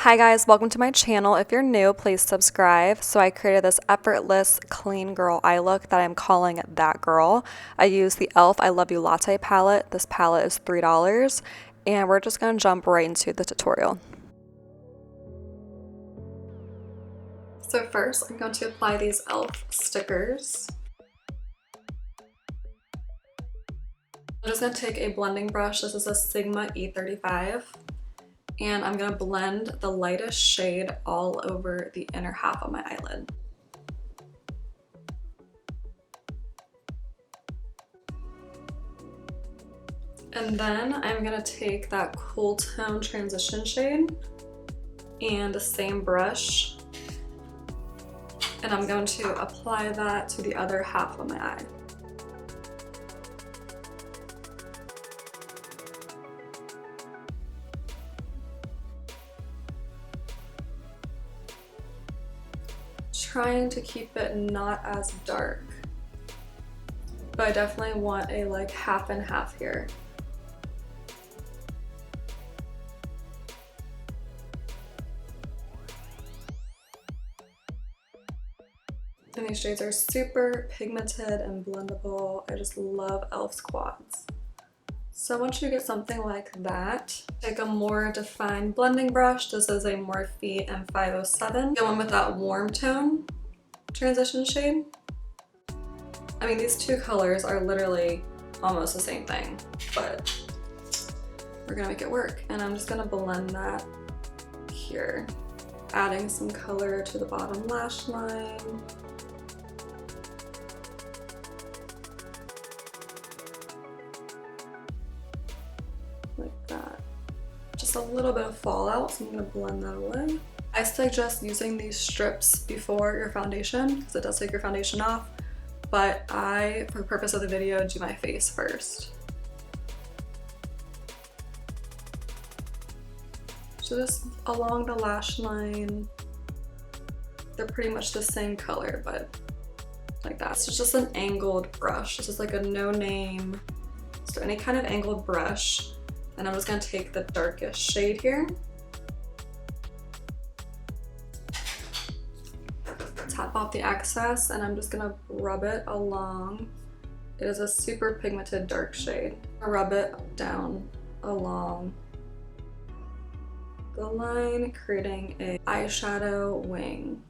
Hi guys, welcome to my channel. If you're new, please subscribe. So I created this effortless clean girl eye look that I'm calling That Girl. I use the E.L.F. I Love You Latte palette. This palette is $3 and we're just going to jump right into the tutorial. So first I'm going to apply these E.L.F. stickers. I'm just going to take a blending brush. This is a Sigma E35. And I'm going to blend the lightest shade all over the inner half of my eyelid. And then I'm going to take that cool tone transition shade and the same brush, and I'm going to apply that to the other half of my eye. Trying to keep it not as dark, but I definitely want a like half and half here. And these shades are super pigmented and blendable. I just love E.L.F.'s quads. So once you get something like that, take a more defined blending brush. This is a Morphe M507. Go in with that warm tone transition shade. I mean, these two colors are literally almost the same thing, but we're gonna make it work. And I'm just gonna blend that here, adding some color to the bottom lash line. Like that. Just a little bit of fallout, so I'm gonna blend that away. I suggest using these strips before your foundation because it does take your foundation off, but I, for the purpose of the video, do my face first. So just along the lash line, they're pretty much the same color, but like that. So it's just an angled brush. This is like a no-name, so any kind of angled brush. And I'm just gonna take the darkest shade here. Tap off the excess, and I'm just gonna rub it along. It is a super pigmented dark shade. I'll rub it down along the line, creating a eyeshadow wing.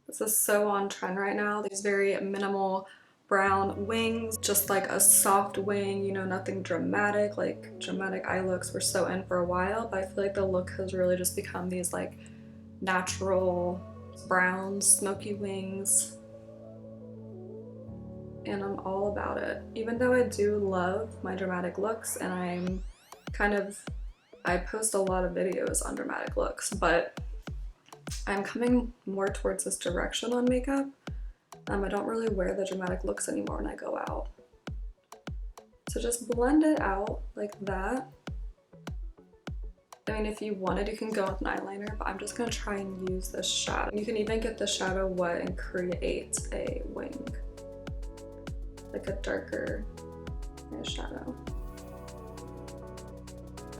This is so on trend right now. These very minimal brown wings, just like a soft wing, you know, nothing dramatic. Like dramatic eye looks were so in for a while, but I feel like the look has really just become these like natural brown smoky wings, and I'm all about it. Even though I do love my dramatic looks, and I post a lot of videos on dramatic looks, but I'm coming more towards this direction on makeup. I don't really wear the dramatic looks anymore when I go out. So just blend it out like that. I mean, if you wanted, you can go with an eyeliner, but I'm just gonna try and use this shadow. You can even get the shadow wet and create a wing, like a darker eyeshadow.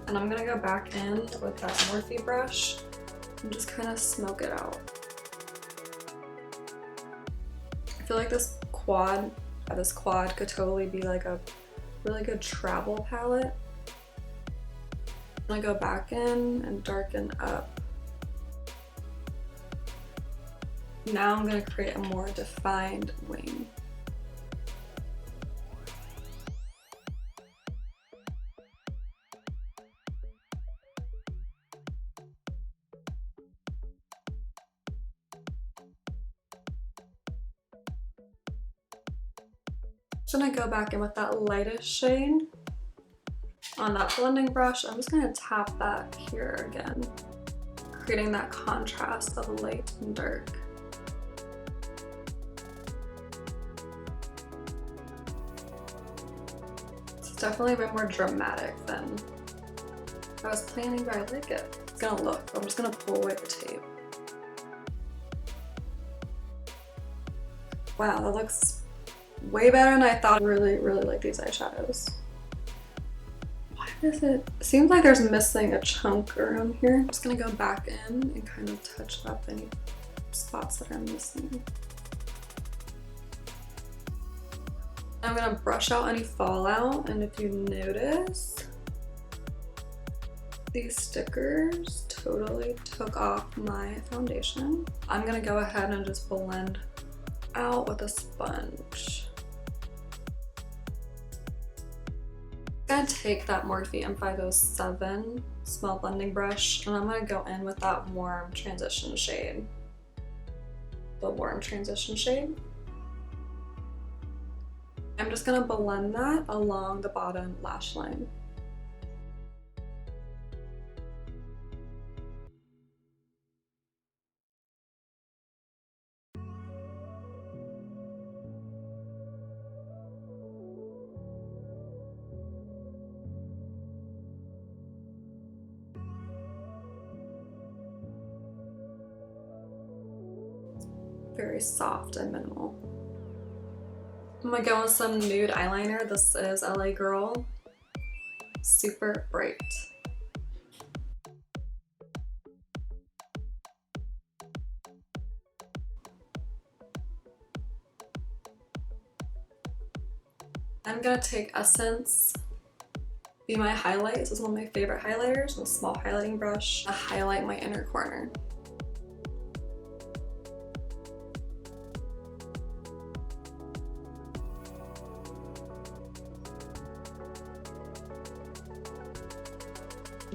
And I'm gonna go back in with that Morphe brush and just kind of smoke it out. I feel like this quad could totally be like a really good travel palette. I'm gonna go back in and darken up. Now I'm gonna create a more defined wing. I'm gonna go back in with that lightest shade on that blending brush. I'm just gonna tap that here again, creating that contrast of light and dark. It's definitely a bit more dramatic than I was planning, but I like it. It's gonna look. I'm just gonna pull away the tape. Wow, that looks way better than I thought. I really like these eyeshadows. Is it? Seems like there's missing a chunk around here. I'm just gonna go back in and kind of touch up any spots that are missing. I'm gonna brush out any fallout, and if you notice, these stickers totally took off my foundation. I'm gonna go ahead and just blend out with a sponge. I'm gonna take that Morphe M507 small blending brush and I'm gonna go in with that warm transition shade. The warm transition shade. I'm just gonna blend that along the bottom lash line. Very soft and minimal. I'm gonna go with some nude eyeliner. This is LA Girl. Super bright. I'm gonna take Essence Be My Highlight. This is one of my favorite highlighters, with a small highlighting brush to highlight my inner corner.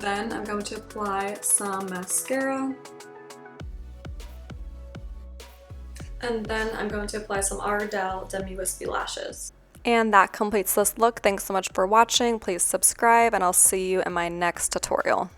Then I'm going to apply some mascara. And then I'm going to apply some Ariel Demi Wispy lashes. And that completes this look. Thanks so much for watching. Please subscribe and I'll see you in my next tutorial.